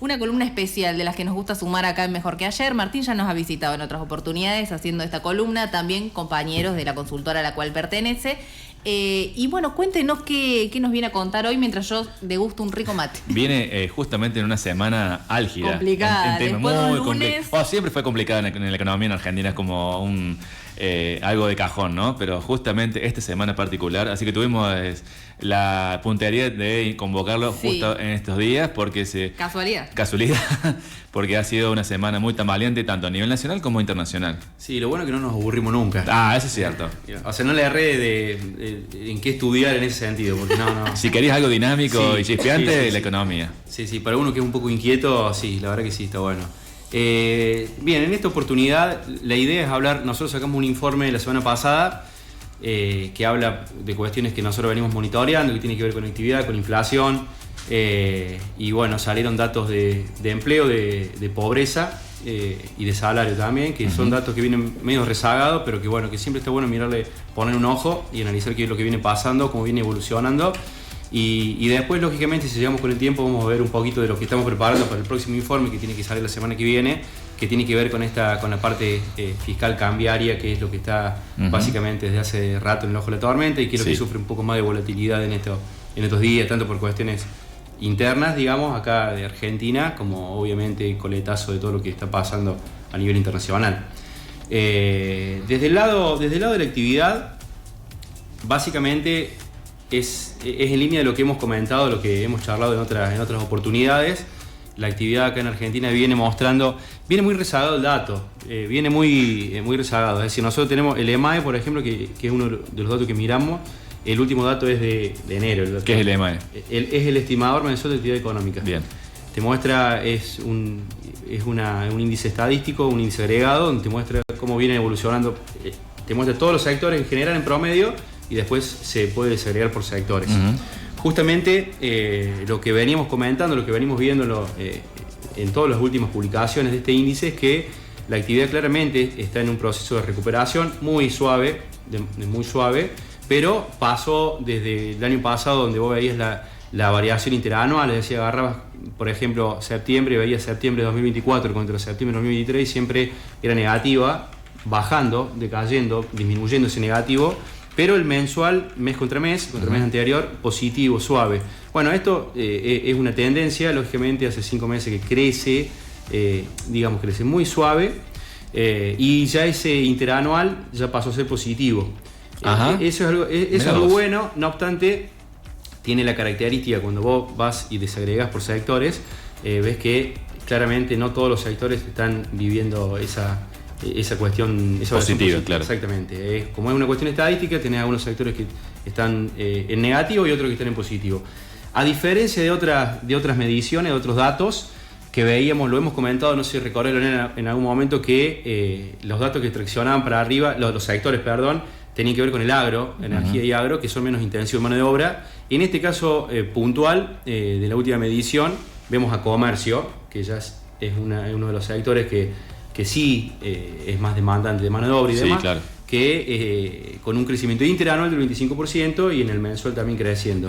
una columna especial de las que nos gusta sumar acá en Mejor que Ayer. Martín ya nos ha visitado en otras oportunidades haciendo esta columna, también compañeros de la consultora a la cual pertenece. Y bueno, cuéntenos qué nos viene a contar hoy mientras yo degusto un rico mate. Viene justamente en una semana álgida. Complicada. Después de un lunes... siempre fue complicada en la economía en Argentina, es como algo de cajón, ¿no? Pero justamente esta semana particular, así que tuvimos la puntería de convocarlo justo en estos días, porque Casualidad, porque ha sido una semana muy tambaleante tanto a nivel nacional como internacional. Sí, lo bueno es que no nos aburrimos nunca. Eso es cierto. O sea, no le erré en qué estudiar en ese sentido, porque no. Si querías algo dinámico y chispeante, la economía. Sí, para uno que es un poco inquieto, sí, la verdad que sí, está bueno. Bien, en esta oportunidad la idea es hablar, nosotros sacamos un informe la semana pasada que habla de cuestiones que nosotros venimos monitoreando, que tiene que ver con actividad, con inflación, y bueno, salieron datos de empleo, de pobreza y de salario también, que son datos que vienen medio rezagados, pero que bueno, que siempre está bueno poner un ojo y analizar qué es lo que viene pasando, cómo viene evolucionando. Y después, lógicamente, si llegamos con el tiempo, vamos a ver un poquito de lo que estamos preparando para el próximo informe que tiene que salir la semana que viene, que tiene que ver con la parte fiscal cambiaria, que es lo que está básicamente desde hace rato en el ojo de la tormenta y que es lo que sufre un poco más de volatilidad en estos días, tanto por cuestiones internas, digamos, acá de Argentina, como obviamente coletazo de todo lo que está pasando a nivel internacional. Desde el lado de la actividad, básicamente es en línea de lo que hemos comentado, lo que hemos charlado en otras oportunidades. La actividad acá en Argentina viene muy rezagado el dato, viene muy rezagado. Es decir, nosotros tenemos el EMAE, por ejemplo, que es uno de los datos que miramos. El último dato es de enero. ¿Qué es el EMAE? Es el estimador mensual de actividad económica. Bien. Te muestra, es un índice estadístico, un índice agregado, donde te muestra cómo viene evolucionando, te muestra todos los sectores en general en promedio y después se puede desagregar por sectores. Justamente lo que veníamos comentando, lo que venimos viendo en todas las últimas publicaciones de este índice es que la actividad claramente está en un proceso de recuperación muy suave, pero pasó desde el año pasado, donde vos veías la variación interanual, es decir, agarrabas, por ejemplo, septiembre, y veías septiembre de 2024 contra septiembre de 2023 y siempre era negativa, bajando, decayendo, disminuyendo ese negativo, pero el mensual, mes contra mes anterior, positivo, suave. Bueno, esto es una tendencia, lógicamente hace 5 meses que crece, crece muy suave, y ya ese interanual ya pasó a ser positivo. Eso es algo bueno, no obstante, tiene la característica, cuando vos vas y desagregás por sectores, ves que claramente no todos los sectores están viviendo esa cuestión positiva, claro. Exactamente. Como es una cuestión estadística, tenés algunos sectores que están en negativo y otros que están en positivo. A diferencia de otras mediciones, de otros datos que veíamos, lo hemos comentado, no sé si recordaron en algún momento, que los datos que traccionaban para arriba, los sectores, tenían que ver con el agro, energía y agro, que son menos intensivos en mano de obra. En este caso puntual, de la última medición, vemos a comercio, que ya es uno de los sectores que sí es más demandante de mano de obra y demás, claro, que con un crecimiento interanual del 25% y en el mensual también creciendo.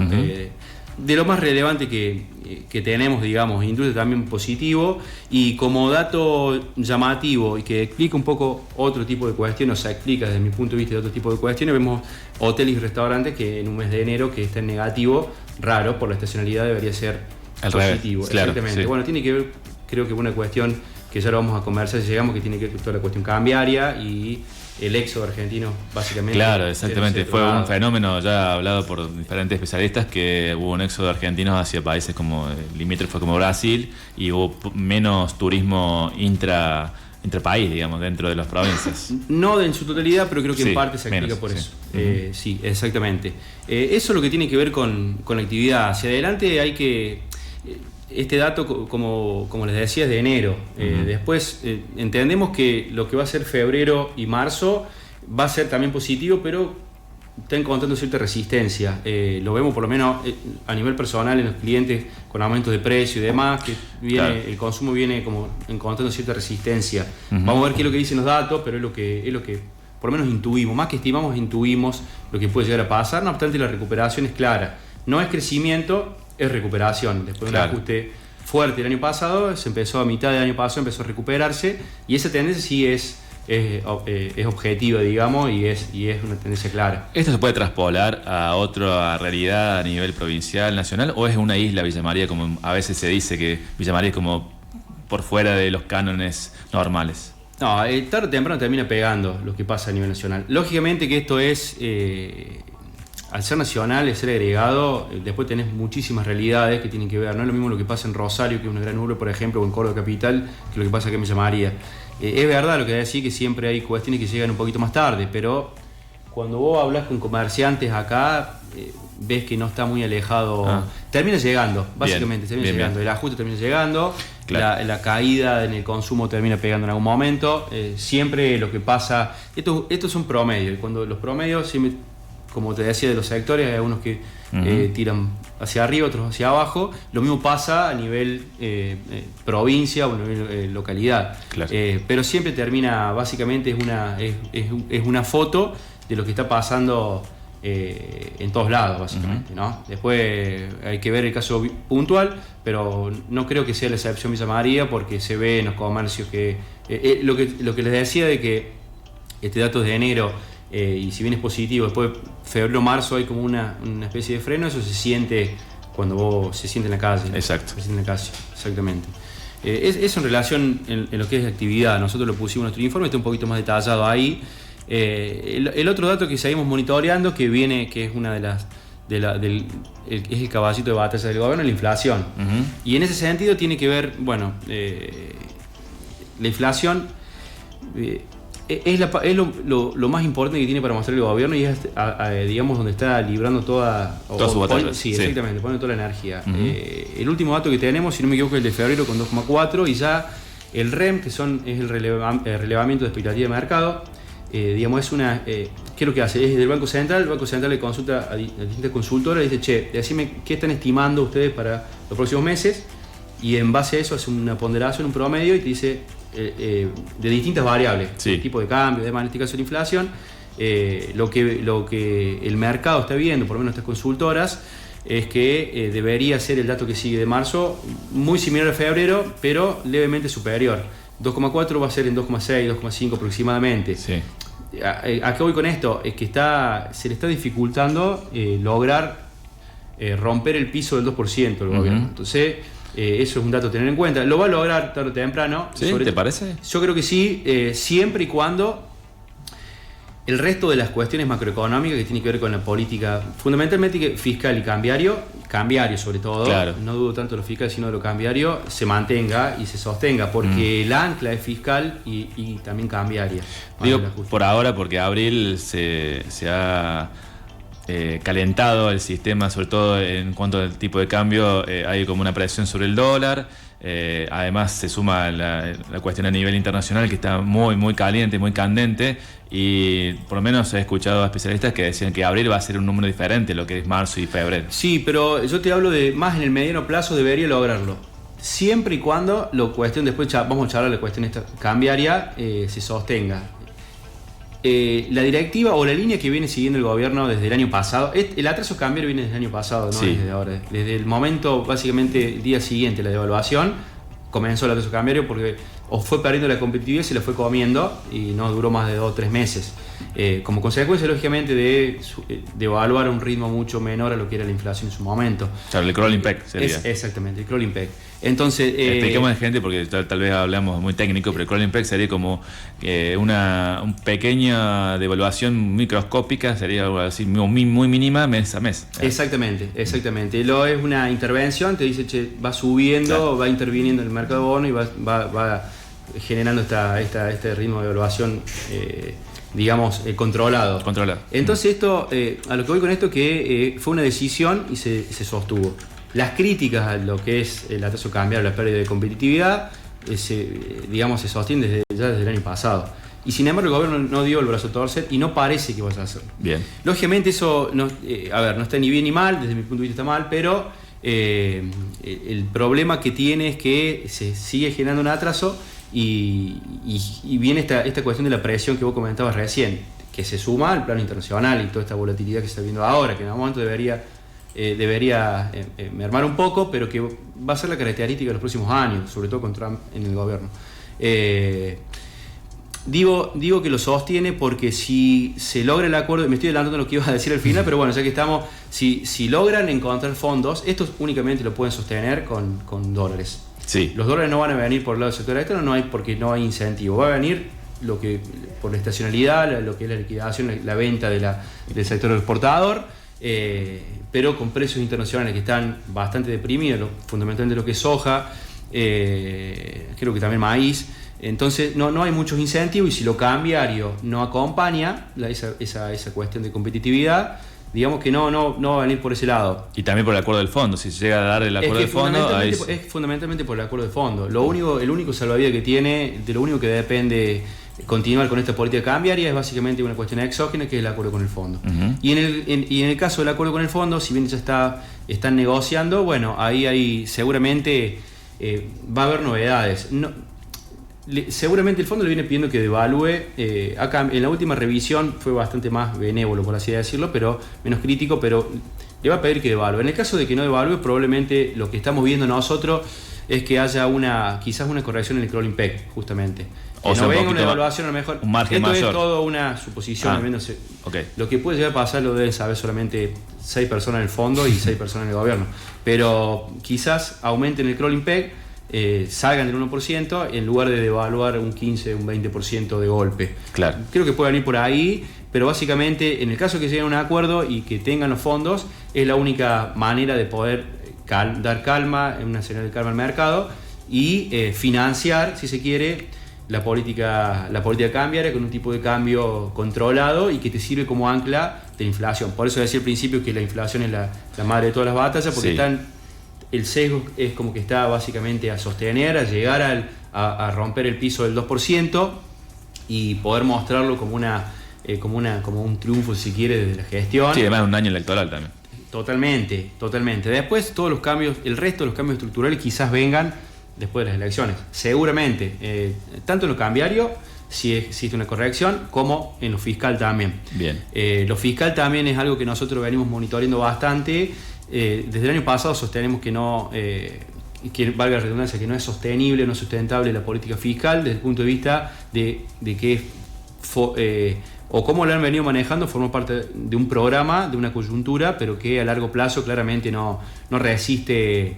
De lo más relevante que tenemos, digamos, industria también positivo, y como dato llamativo y que explica un poco otro tipo de cuestiones, o sea, explica desde mi punto de vista de otro tipo de cuestiones, vemos hoteles y restaurantes que en un mes de enero que está en negativo, raro, por la estacionalidad debería ser positivo. Revés, claro, exactamente. Sí. Bueno, tiene que ver, creo que una cuestión que ya lo vamos a conversar si llegamos, que tiene que ver con toda la cuestión cambiaria y el éxodo argentino, básicamente. Claro, exactamente. Fue un fenómeno ya hablado por diferentes especialistas, que hubo un éxodo de argentinos hacia países como limítrofes como Brasil, y hubo menos turismo intrapaís, digamos, dentro de las provincias. No en su totalidad, pero creo que en parte se explica por eso. Sí, exactamente. Eso es lo que tiene que ver con la actividad. Hacia adelante hay que... Este dato, como les decía, es de enero. Después entendemos que lo que va a ser febrero y marzo va a ser también positivo, pero está encontrando cierta resistencia. Lo vemos por lo menos a nivel personal en los clientes con aumentos de precio y demás, que el consumo viene como encontrando cierta resistencia. Vamos a ver qué es lo que dicen los datos, pero es lo que por lo menos intuimos. Más que estimamos, intuimos lo que puede llegar a pasar. No obstante, la recuperación es clara. No es crecimiento, es recuperación, después de un ajuste fuerte el año pasado, se empezó a mitad del año pasado, empezó a recuperarse, y esa tendencia sí es objetiva, digamos, y es una tendencia clara. ¿Esto se puede traspolar a otra realidad a nivel provincial, nacional, o es una isla Villa María, como a veces se dice que Villa María es como por fuera de los cánones normales? No, tarde o temprano termina pegando lo que pasa a nivel nacional. Lógicamente que esto es, al ser nacional, al ser agregado, después tenés muchísimas realidades que tienen que ver. No es lo mismo lo que pasa en Rosario, que es una gran urbe, por ejemplo, o en Córdoba capital, que lo que pasa aquí en Villa María. Es verdad lo que decís, que siempre hay cuestiones que llegan un poquito más tarde, pero cuando vos hablas con comerciantes acá, ves que no está muy alejado. Termina llegando, básicamente, bien, llegando. bien. El ajuste termina llegando, claro. la caída en el consumo termina pegando en algún momento. Siempre lo que pasa, estos son promedios, cuando los promedios, siempre, como te decía, de los sectores, hay algunos que tiran hacia arriba, otros hacia abajo. Lo mismo pasa a nivel provincia o a nivel localidad. Claro. Pero siempre termina, básicamente, es una foto de lo que está pasando en todos lados, básicamente, ¿no? Después hay que ver el caso puntual, pero no creo que sea la excepción Villa María, porque se ve en los comercios que lo que les decía de que este dato es de enero, y si bien es positivo, después febrero, marzo hay como una especie de freno. Eso se siente cuando se siente en la calle, ¿no? Exacto. Se siente en la calle, exactamente. Eso en relación en lo que es actividad. Nosotros lo pusimos en nuestro informe, está un poquito más detallado ahí. El otro dato que seguimos monitoreando, que es una de las es el caballito de batalla del gobierno, la inflación. Y en ese sentido tiene que ver, bueno, la inflación es lo más importante que tiene para mostrar el gobierno, y es, digamos, donde está librando toda su batalla. Sí, exactamente, pone toda la energía. El último dato que tenemos, si no me equivoco, es el de febrero, con 2,4, y ya el REM, que es el relevamiento de expectativa de mercado, digamos, es una... ¿qué es lo que hace? Es del Banco Central. El Banco Central le consulta a distintas consultoras y dice: che, decime qué están estimando ustedes para los próximos meses, y en base a eso hace una ponderación, un promedio, y te dice de distintas variables, el tipo de cambio, demás. En este caso la inflación, lo que el mercado está viendo, por lo menos estas consultoras, es que debería ser el dato que sigue de marzo, muy similar a febrero, pero levemente superior. 2,4 va a ser en 2,6, 2,5 aproximadamente. Sí. ¿A qué voy con esto? Es que se le está dificultando lograr romper el piso del 2% del gobierno. Entonces, eso es un dato a tener en cuenta. Lo va a lograr tarde o temprano. ¿Sí? ¿Te parece? Yo creo que sí, siempre y cuando el resto de las cuestiones macroeconómicas que tienen que ver con la política, fundamentalmente fiscal y cambiario sobre todo, claro. No dudo tanto de lo fiscal sino de lo cambiario, se mantenga y se sostenga, porque el ancla es fiscal y también cambiaria. Digo por ahora, porque abril se ha calentado el sistema, sobre todo en cuanto al tipo de cambio. Hay como una presión sobre el dólar. Además se suma la cuestión a nivel internacional, que está muy, muy caliente, muy candente, y por lo menos he escuchado a especialistas que decían que abril va a ser un número diferente a lo que es marzo y febrero. Sí, pero yo te hablo de más en el mediano plazo, debería lograrlo. Siempre y cuando después vamos a charlar de la cuestión esta cambiaria, se sostenga. La directiva o la línea que viene siguiendo el gobierno desde el año pasado, el atraso cambiario viene desde el año pasado, no desde ahora. Desde el momento, básicamente, día siguiente a la devaluación, comenzó el atraso cambiario, porque o fue perdiendo la competitividad, se la fue comiendo y no duró más de 2 o 3 meses. Como consecuencia, lógicamente, de evaluar a un ritmo mucho menor a lo que era la inflación en su momento. Claro, el crawling peg sería. Exactamente, el crawling peg. Entonces, expliquemos a la gente, porque tal vez hablamos muy técnico, pero el crawling peg sería como una pequeña devaluación microscópica, sería algo así muy mínima, mes a mes. Exactamente. Es una intervención, te dice, che, va subiendo, claro, va interviniendo en el mercado de bono y va generando este ritmo de evaluación, digamos, controlado. Entonces esto, a lo que voy con esto, que fue una decisión y se sostuvo. Las críticas a lo que es el atraso cambiario, la pérdida de competitividad, se sostienen desde el año pasado. Y sin embargo el gobierno no dio el brazo a torcer y no parece que vaya a hacerlo. Bien. Lógicamente eso no está ni bien ni mal, desde mi punto de vista está mal, pero el problema que tiene es que se sigue generando un atraso y viene esta cuestión de la presión que vos comentabas recién, que se suma al plano internacional y toda esta volatilidad que se está viendo ahora, que en algún momento debería debería mermar un poco, pero que va a ser la característica de los próximos años, sobre todo con Trump en el gobierno. Digo que lo sostiene porque si se logra el acuerdo, me estoy adelantando lo que iba a decir al final, pero bueno, ya que estamos, si logran encontrar fondos, estos únicamente lo pueden sostener con dólares. Sí. Los dólares no van a venir por el lado del sector externo, porque no hay incentivo. Va a venir por la estacionalidad, lo que es la liquidación, la venta del sector exportador, pero con precios internacionales que están bastante deprimidos, fundamentalmente lo que es soja, creo que también maíz. Entonces no hay muchos incentivos, y si lo cambiario no acompaña esa cuestión de competitividad, digamos que no va a venir por ese lado. Y también por el acuerdo del fondo, si se llega a dar el acuerdo del fondo... Es fundamentalmente por el acuerdo del fondo. El único salvavidas que tiene, de lo único que depende continuar con esta política cambiaria, es básicamente una cuestión exógena, que es el acuerdo con el fondo. Uh-huh. Y en el caso del acuerdo con el fondo, si bien ya están negociando, bueno, ahí seguramente va a haber novedades. Seguramente el fondo le viene pidiendo que devalúe. Acá en la última revisión fue bastante más benévolo, por así decirlo, pero menos crítico, pero le va a pedir que devalúe. En el caso de que no devalúe, probablemente lo que estamos viendo nosotros es que haya quizás una corrección en el crawling peg, justamente. O sea, no venga una devaluación, a lo mejor. Un margen esto mayor. Es todo una suposición, al menos. Okay. Lo que puede llegar a pasar lo deben saber solamente 6 personas en el fondo y 6 personas en el gobierno. Pero quizás aumenten el crawling peg, salgan del 1% en lugar de devaluar un 15, un 20% de golpe. Claro. Creo que puede venir por ahí, pero básicamente en el caso que lleguen a un acuerdo y que tengan los fondos, es la única manera de poder dar calma, una señal de calma al mercado, y financiar, si se quiere, la política cambiaria con un tipo de cambio controlado y que te sirve como ancla de inflación. Por eso decía al principio que la inflación es la madre de todas las batallas, porque sí. El sesgo es como que está básicamente a sostener, a llegar a romper el piso del 2% y poder mostrarlo como un triunfo, si quiere, desde la gestión. Sí, además de un año electoral también. Totalmente. Después todos los cambios, el resto de los cambios estructurales quizás vengan después de las elecciones. Seguramente, tanto en lo cambiario, si existe una corrección, como en lo fiscal también. Bien. Lo fiscal también es algo que nosotros venimos monitoreando bastante. Desde el año pasado sostenemos que valga la redundancia, que no es sostenible, no es sustentable la política fiscal desde el punto de vista de que o cómo lo han venido manejando, formó parte de un programa, de una coyuntura, pero que a largo plazo claramente no resiste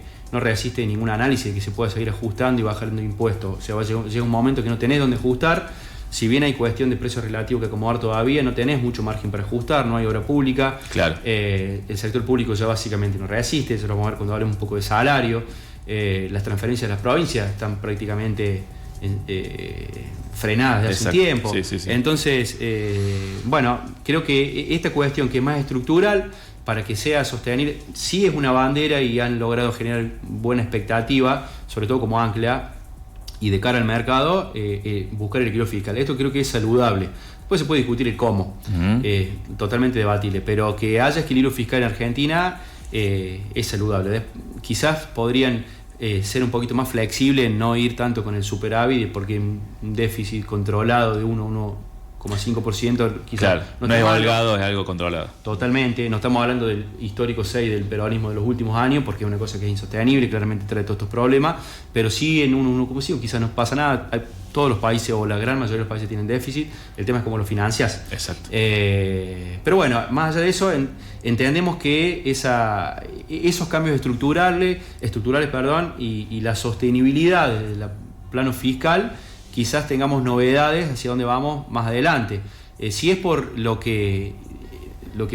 ningún análisis de que se pueda seguir ajustando y bajando impuestos. O sea, llega un momento que no tenés dónde ajustar. Si bien hay cuestión de precios relativos que acomodar todavía, no tenés mucho margen para ajustar, no hay obra pública. Claro. El sector público ya básicamente no resiste, eso lo vamos a ver cuando hablemos un poco de salario. Las transferencias de las provincias están prácticamente frenadas de hace un tiempo. Sí. Entonces, creo que esta cuestión, que es más estructural, para que sea sostenible, sí es una bandera y han logrado generar buena expectativa, sobre todo como ancla, y de cara al mercado, buscar el equilibrio fiscal. Esto creo que es saludable. Después se puede discutir el cómo, totalmente debatible, pero que haya equilibrio fiscal en Argentina es saludable. Quizás podrían ser un poquito más flexibles, no ir tanto con el superávit, porque un déficit controlado de 1,5% quizás. Claro, no es holgado, es algo controlado. Totalmente, no estamos hablando del histórico 6 del peronismo de los últimos años, porque es una cosa que es insostenible, claramente trae todos estos problemas, pero sí en 1,5 quizás no pasa nada. Todos los países, o la gran mayoría de los países, tienen déficit, el tema es cómo lo financias. Exacto. Pero bueno, más allá de eso, entendemos que esos cambios estructurales, y la sostenibilidad del plano fiscal, quizás tengamos novedades hacia dónde vamos más adelante. Si es por lo que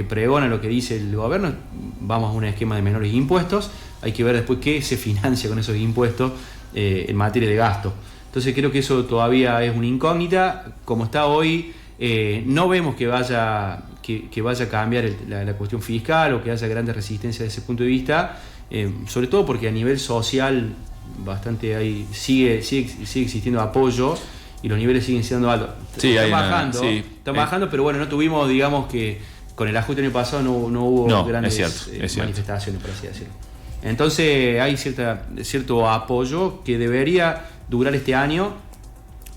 pregona, lo que dice el gobierno, vamos a un esquema de menores impuestos. Hay que ver después qué se financia con esos impuestos en materia de gasto. Entonces creo que eso todavía es una incógnita. Como está hoy, no vemos que vaya a cambiar la cuestión fiscal, o que haya grandes resistencias desde ese punto de vista, sobre todo porque a nivel social bastante sigue existiendo apoyo y los niveles siguen siendo altos. Sí, están bajando, pero bueno, no tuvimos, digamos que con el ajuste del año pasado no hubo grandes manifestaciones, por así decirlo. Entonces hay cierto apoyo que debería durar este año,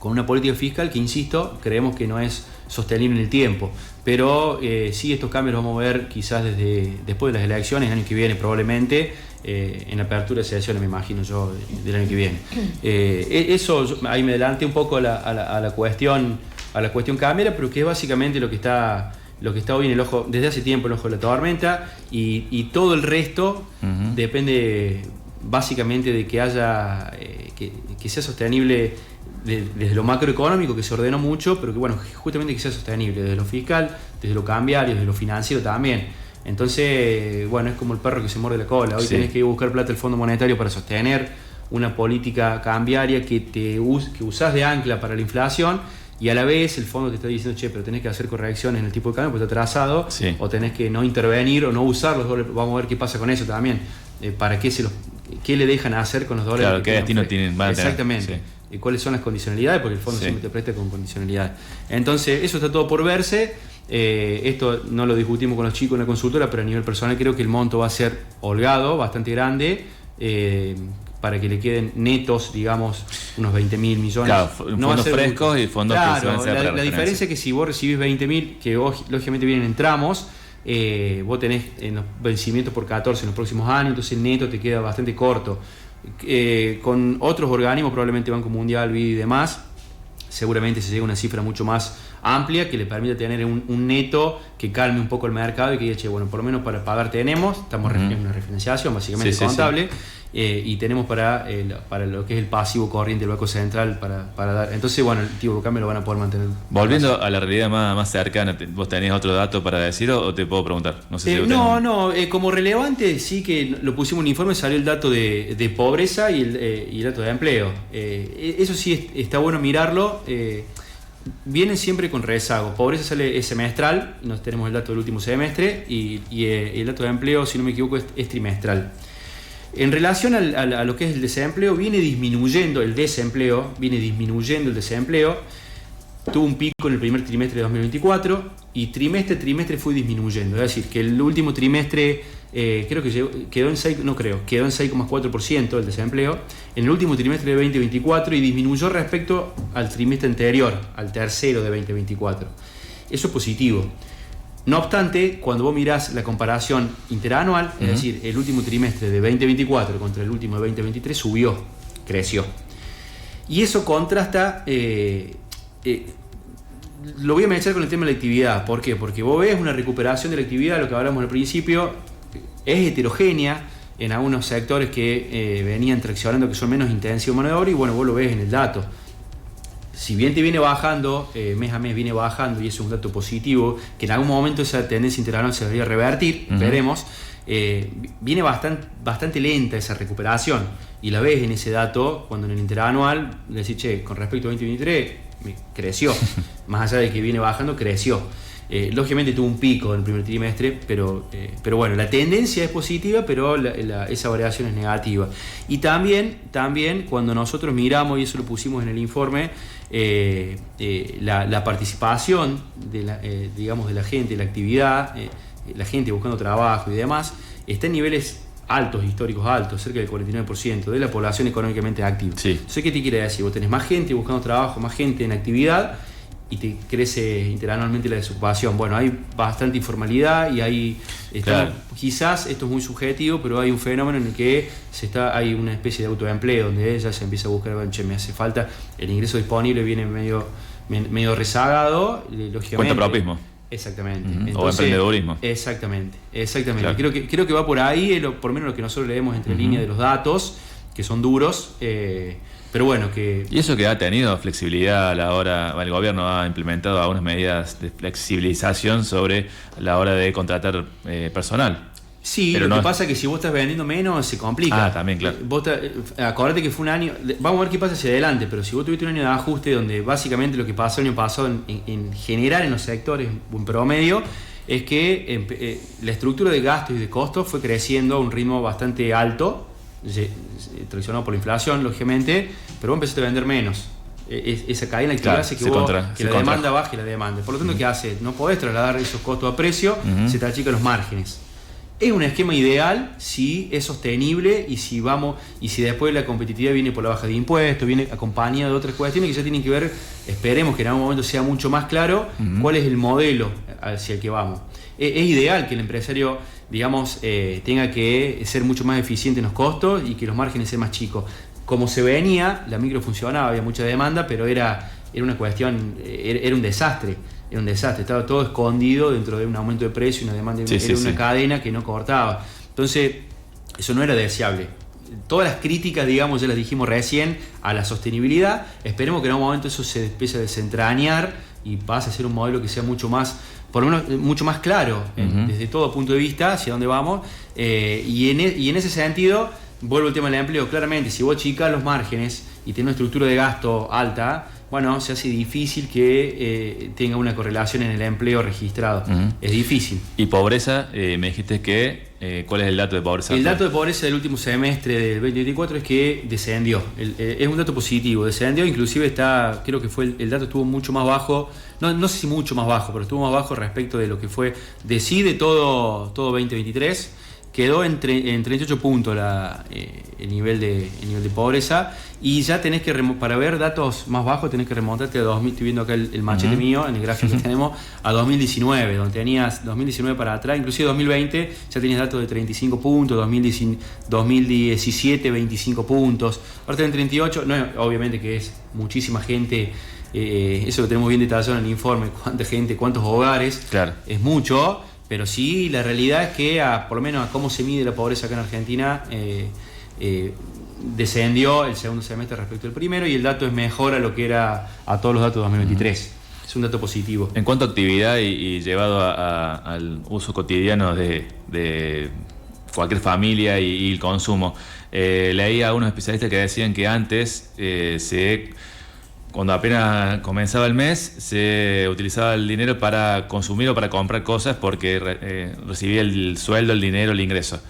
con una política fiscal que, insisto, creemos que no es sostenible en el tiempo. Pero sí, estos cambios los vamos a ver quizás después de las elecciones, el año que viene probablemente, en la apertura de sesiones, me imagino yo, del año que viene. Ahí me adelanté un poco a la cuestión cambiaria, pero que es básicamente lo que está hoy en el ojo, desde hace tiempo, en el ojo de la tormenta, y todo el resto depende básicamente de que haya que sea sostenible desde lo macroeconómico, que se ordenó mucho, pero que bueno, justamente que sea sostenible desde lo fiscal, desde lo cambiario, desde lo financiero también. Entonces, bueno, es como el perro que se muerde la cola. Hoy tenés que buscar plata del Fondo Monetario para sostener una política cambiaria que usás de ancla para la inflación, y a la vez el fondo te está diciendo, che, pero tenés que hacer correcciones en el tipo de cambio porque está atrasado, o tenés que no intervenir o no usar los dólares. Vamos a ver qué pasa con eso también. ¿Para qué le dejan hacer con los dólares? Claro, qué destino van a tener. Exactamente. Y cuáles son las condicionalidades, porque el fondo siempre te presta con condicionalidades. Entonces, eso está todo por verse. Esto no lo discutimos con los chicos en la consultora, pero a nivel personal creo que el monto va a ser holgado, bastante grande, para que le queden netos, digamos, unos 20.000 millones. Claro, fondos frescos y fondos que se van a hacer para la diferencia es que si vos recibís 20.000, que lógicamente vienen en tramos, vos tenés en los vencimientos por 14 en los próximos años, entonces el neto te queda bastante corto. Con otros organismos, probablemente Banco Mundial, BID y demás, seguramente se llega a una cifra mucho más amplia que le permita tener un neto que calme un poco el mercado y que diga, che, bueno, por lo menos para pagar tenemos, estamos en una refinanciación básicamente contable. Y tenemos para lo que es el pasivo corriente del Banco Central para dar. Entonces, bueno, el tipo de cambio lo van a poder mantener. Volviendo a la realidad más cercana, ¿vos tenés otro dato para decir o te puedo preguntar? No sé si como relevante sí que lo pusimos en un informe, salió el dato de pobreza y el dato de empleo. Eso sí está bueno mirarlo. Vienen siempre con rezago. Pobreza sale semestral, nos tenemos el dato del último semestre, y el dato de empleo, si no me equivoco, es trimestral. En relación a lo que es el desempleo, viene disminuyendo el desempleo, tuvo un pico en el primer trimestre de 2024 y trimestre a trimestre fue disminuyendo, es decir, que el último trimestre creo que quedó en 6,4% el desempleo en el último trimestre de 2024 y disminuyó respecto al trimestre anterior, al tercero de 2024. Eso es positivo. No obstante, cuando vos mirás la comparación interanual, es decir, el último trimestre de 2024 contra el último de 2023 creció. Y eso contrasta, lo voy a mezclar con el tema de la actividad. ¿Por qué? Porque vos ves una recuperación de la actividad, lo que hablamos al principio, es heterogénea en algunos sectores que venían traccionando, que son menos intensivos de mano de obra, y bueno, vos lo ves en el dato. Si bien te viene bajando, mes a mes viene bajando, y eso es un dato positivo, que en algún momento esa tendencia interanual se debería revertir, veremos, viene bastante lenta esa recuperación, y la ves en ese dato, cuando en el interanual decís, che, con respecto a 2023, creció, más allá de que viene bajando, creció. Lógicamente tuvo un pico en el primer trimestre, pero bueno, la tendencia es positiva, pero esa variación es negativa. Y también cuando nosotros miramos, y eso lo pusimos en el informe, la participación de la gente, la actividad, la gente buscando trabajo y demás, está en niveles altos, históricos altos, cerca del 49% de la población económicamente activa. Entonces, ¿qué te quiere decir? Vos tenés más gente buscando trabajo, más gente en actividad, y te crece interanualmente la desocupación. Bueno, hay bastante informalidad y quizás esto es muy subjetivo, pero hay un fenómeno en el que hay una especie de autoempleo donde ya se empieza a buscar, bueno, che, me hace falta, el ingreso disponible viene medio rezagado, lógicamente. Cuentapropismo. Exactamente. Entonces, o emprendedurismo. Exactamente. Claro. Creo que va por ahí, por lo menos lo que nosotros leemos entre líneas de los datos, que son duros. Pero bueno, ¿Y eso que ha tenido flexibilidad a la hora, el gobierno ha implementado algunas medidas de flexibilización sobre la hora de contratar personal? Sí, pero lo que pasa es que si vos estás vendiendo menos, se complica. También, claro. Acordate que fue un año, vamos a ver qué pasa hacia adelante, pero si vos tuviste un año de ajuste donde básicamente lo que pasó el año pasado en general en los sectores, un promedio, es que la estructura de gastos y de costos fue creciendo a un ritmo bastante alto, traccionado por la inflación, lógicamente, pero vos empezaste a vender menos. Esa cadena de actividad hace que la demanda baje la demanda. Por lo tanto, ¿qué hace? No podés trasladar esos costos a precio, se te achican los márgenes. Es un esquema ideal si es sostenible y si después la competitividad viene por la baja de impuestos, viene acompañada de otras cuestiones que ya tienen que ver, esperemos que en algún momento sea mucho más claro cuál es el modelo hacia el que vamos. Es ideal que el empresario, digamos, tenga que ser mucho más eficiente en los costos y que los márgenes sean más chicos. Como se venía, la micro funcionaba, había mucha demanda, pero era una cuestión, era un desastre. Era un desastre, estaba todo escondido dentro de un aumento de precio y una demanda, era una cadena que no cortaba. Entonces, eso no era deseable. Todas las críticas, digamos, ya las dijimos recién, a la sostenibilidad, esperemos que en algún momento eso se empiece a desentrañar y pase a ser un modelo que sea mucho más, por lo menos mucho más claro, desde todo punto de vista, hacia dónde vamos, y en ese sentido, vuelvo al tema del empleo, claramente, si vos achicás los márgenes y tenés una estructura de gasto alta, bueno, se hace difícil que tenga una correlación en el empleo registrado. Es difícil. Y pobreza, me dijiste que, ¿cuál es el dato de pobreza? El dato de pobreza del último semestre del 2024 es que descendió. Es un dato positivo, descendió, inclusive creo que el dato estuvo mucho más bajo, no sé si mucho más bajo, pero estuvo más bajo respecto de lo que fue de todo 2023. Quedó en 38 puntos el nivel de pobreza, y ya tenés que, para ver datos más bajos, tenés que remontarte a 2000, estoy viendo acá el machete mío, en el gráfico que tenemos, a 2019, donde tenías 2019 para atrás, inclusive 2020 ya tenías datos de 35 puntos, 2017 25 puntos, ahora tenés 38, no, obviamente que es muchísima gente, eso lo tenemos bien detallado en el informe, cuánta gente, cuántos hogares, claro. Es mucho. Pero sí, la realidad es que, por lo menos a cómo se mide la pobreza acá en Argentina, descendió el segundo semestre respecto al primero, y el dato es mejor a lo que era a todos los datos de 2023. Es un dato positivo. En cuanto a actividad y llevado al uso cotidiano de cualquier familia y el consumo, leí a unos especialistas que decían que antes cuando apenas comenzaba el mes, se utilizaba el dinero para consumir o para comprar cosas porque recibía el sueldo, el dinero, el ingreso.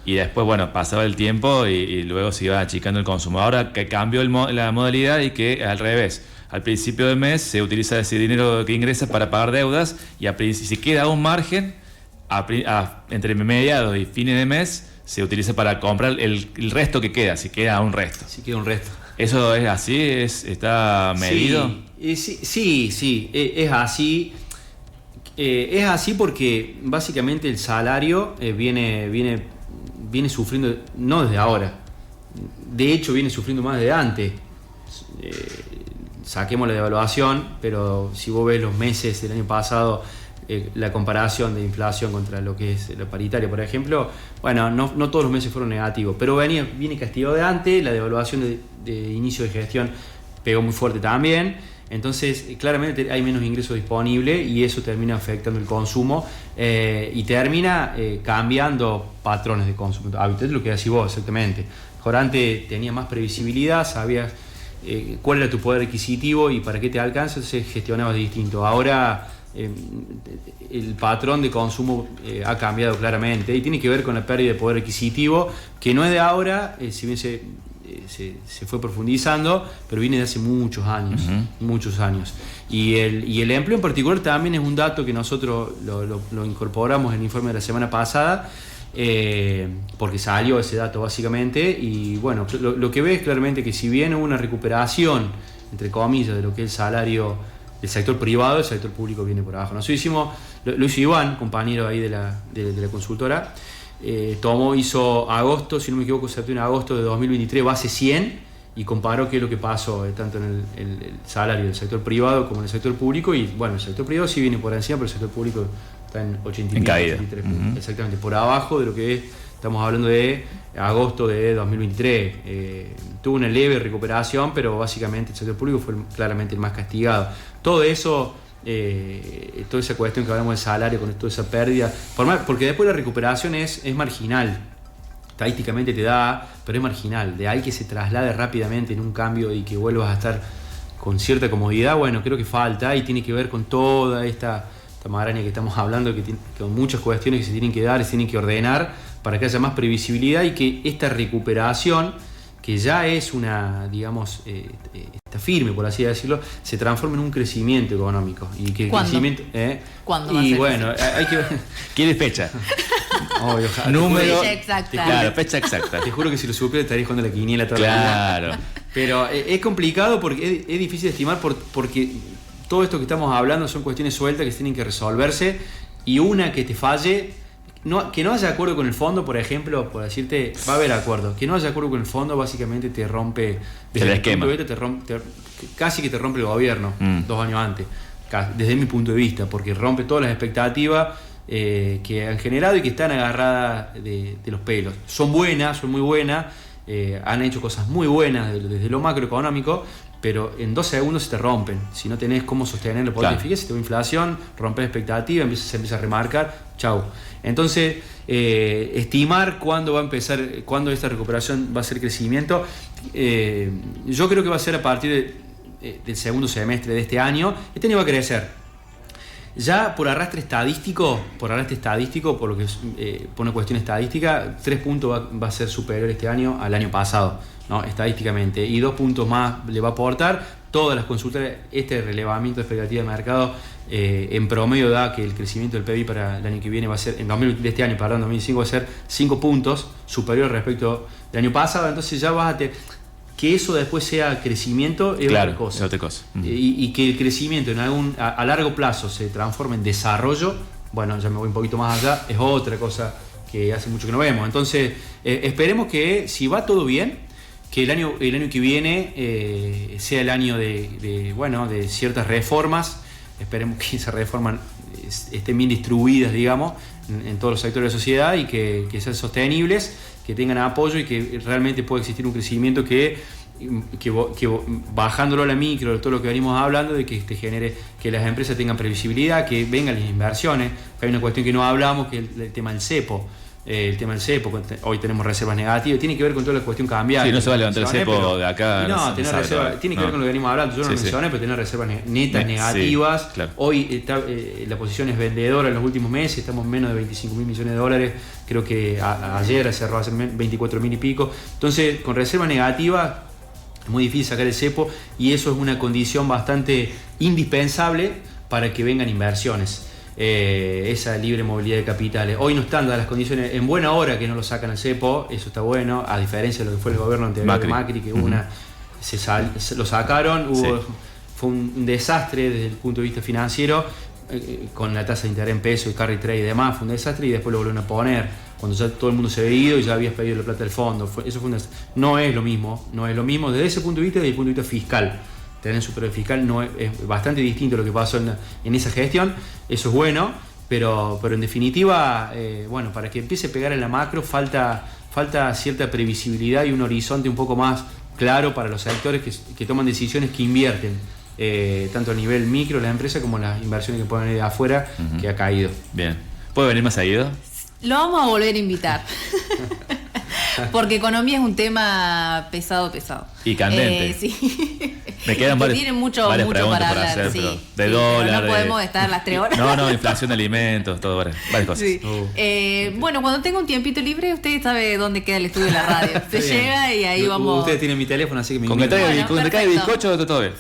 Y después, bueno, pasaba el tiempo y luego se iba achicando el consumo. Ahora que cambió la modalidad y que al revés. Al principio del mes se utiliza ese dinero que ingresa para pagar deudas y si queda un margen, entre mediados y fines de mes, se utiliza para comprar el resto que queda, si queda un resto. Si queda un resto. ¿Eso es así? ¿Está medido? Sí, es así. Es así porque básicamente el salario viene sufriendo, no desde ahora, de hecho viene sufriendo más desde antes. Saquemos la devaluación, pero si vos ves los meses del año pasado, la comparación de inflación contra lo que es la paritaria, por ejemplo, bueno, no todos los meses fueron negativos, pero viene castigado de antes, la devaluación de inicio de gestión pegó muy fuerte también, entonces claramente hay menos ingresos disponibles y eso termina afectando el consumo y termina cambiando patrones de consumo. Es lo que decís vos exactamente. Mejor antes tenía más previsibilidad, sabías cuál era tu poder adquisitivo y para qué te alcanza, entonces gestionabas distinto. Ahora el patrón de consumo ha cambiado claramente y tiene que ver con la pérdida de poder adquisitivo, que no es de ahora, si bien se fue profundizando, pero viene de hace muchos años. Y el empleo en particular también es un dato que nosotros lo incorporamos en el informe de la semana pasada, porque salió ese dato básicamente, y bueno, lo que ves claramente que si bien hubo una recuperación, entre comillas, de lo que es el salario del sector privado, el sector público viene por abajo. Nosotros lo hizo Iván, compañero ahí de la consultora, hizo agosto, si no me equivoco, septiembre, agosto de 2023, base 100, y comparó qué es lo que pasó tanto en el salario del sector privado como en el sector público, y bueno, el sector privado sí viene por encima, pero el sector público está en 83 puntos, exactamente, por abajo de lo que es, estamos hablando de agosto de 2023. Tuvo una leve recuperación, pero básicamente el sector público fue claramente el más castigado. Todo eso, toda esa cuestión que hablamos del salario, con toda esa pérdida, porque después la recuperación es marginal. Estadísticamente te da, pero es marginal. De ahí que se traslade rápidamente en un cambio y que vuelvas a estar con cierta comodidad, bueno, creo que falta y tiene que ver con toda esta maraña que estamos hablando, con muchas cuestiones que se tienen que dar, se tienen que ordenar para que haya más previsibilidad y que esta recuperación que ya es una, digamos, está firme, por así decirlo, se transforme en un crecimiento económico. Y que el ¿Cuándo? crecimiento. ¿Cuándo va a Y ser bueno, hay que ver. ¿Quieres fecha? Obvio, Número. Fecha exacta. Claro, fecha exacta. Te juro que si lo supiera estaría jugando la quiniela toda la vida. Claro. Pero es complicado porque es difícil de estimar porque todo esto que estamos hablando son cuestiones sueltas que tienen que resolverse, y una que te falle, que no haya acuerdo con el fondo, por ejemplo, por decirte, va a haber acuerdo, que no haya acuerdo con el fondo básicamente te rompe, El esquema. punto de vista, casi que te rompe el gobierno 2 años antes, desde mi punto de vista, porque rompe todas las expectativas que han generado y que están agarradas de los pelos. Son buenas, son muy buenas, han hecho cosas muy buenas desde lo macroeconómico, pero en 2 segundos se te rompen. Si no tenés cómo sostener el poder de eficacia, si te va inflación, rompes expectativas, se empieza a remarcar, chau. Entonces, estimar cuándo va a empezar, cuándo esta recuperación va a ser crecimiento, yo creo que va a ser a partir del segundo semestre de este año. Este año va a crecer. Ya por arrastre estadístico, por lo que por una cuestión estadística, 3 puntos va a ser superior este año al año pasado, ¿no? Estadísticamente, y 2 puntos más le va a aportar. Todas las consultas, este relevamiento de expectativa de mercado en promedio da que el crecimiento del PIB para el año que viene va a ser, en 2025 va a ser 5 puntos superior respecto del año pasado. Entonces ya vas a tener que eso después sea crecimiento, es claro, otra cosa. Es otra cosa. Y que el crecimiento a largo plazo se transforme en desarrollo, bueno, ya me voy un poquito más allá, es otra cosa que hace mucho que no vemos. Entonces, esperemos que si va todo bien, que el año que viene sea el año de ciertas reformas. Esperemos que esas reformas estén bien distribuidas, digamos, en todos los sectores de la sociedad, y que sean sostenibles, que tengan apoyo, y que realmente pueda existir un crecimiento que bajándolo a la micro, todo lo que venimos hablando, de que genere que las empresas tengan previsibilidad, que vengan las inversiones. Hay una cuestión que no hablamos, que es el tema del cepo. Hoy tenemos reservas negativas, tiene que ver con toda la cuestión cambiaria. Sí, no se va a levantar el cepo de acá. No, tener reservas, tiene que ver con lo que venimos hablando. Yo no lo mencioné, pero tener reservas netas negativas. Sí, claro. Hoy la posición es vendedora en los últimos meses, estamos en menos de 25 mil millones de dólares. Creo que ayer cerró hace 24 mil y pico. Entonces, con reservas negativas es muy difícil sacar el cepo, y eso es una condición bastante indispensable para que vengan inversiones. Esa libre movilidad de capitales. Hoy no están dadas las condiciones, en buena hora que no lo sacan al cepo, eso está bueno, a diferencia de lo que fue el gobierno anterior de Macri, que lo sacaron, fue un desastre desde el punto de vista financiero, con la tasa de interés en peso y carry trade y demás, fue un desastre, y después lo volvieron a poner cuando ya todo el mundo se había ido y ya habías pedido la plata del fondo. Eso fue no es lo mismo desde ese punto de vista, desde el punto de vista fiscal. Tener superávit fiscal es bastante distinto a lo que pasó en esa gestión. Eso es bueno, pero en definitiva, para que empiece a pegar en la macro falta cierta previsibilidad y un horizonte un poco más claro para los sectores que toman decisiones, que invierten, tanto a nivel micro, las empresas, como las inversiones que pueden venir de afuera, que ha caído. Bien. ¿Puede venir más seguido? Lo vamos a volver a invitar. Porque economía es un tema pesado. Y candente. Sí. Me quedan varias preguntas para hablar, hacer, sí. de Sí, dólar. no podemos estar las 3 horas. No, inflación de alimentos, todo, varias cosas. Sí. Bueno, cuando tenga un tiempito libre, usted sabe dónde queda el estudio de la radio. Se llega y ahí vamos. Ustedes tienen mi teléfono, así que me Con que invitan. traiga Bueno, bizcocho, perfecto. todo bien.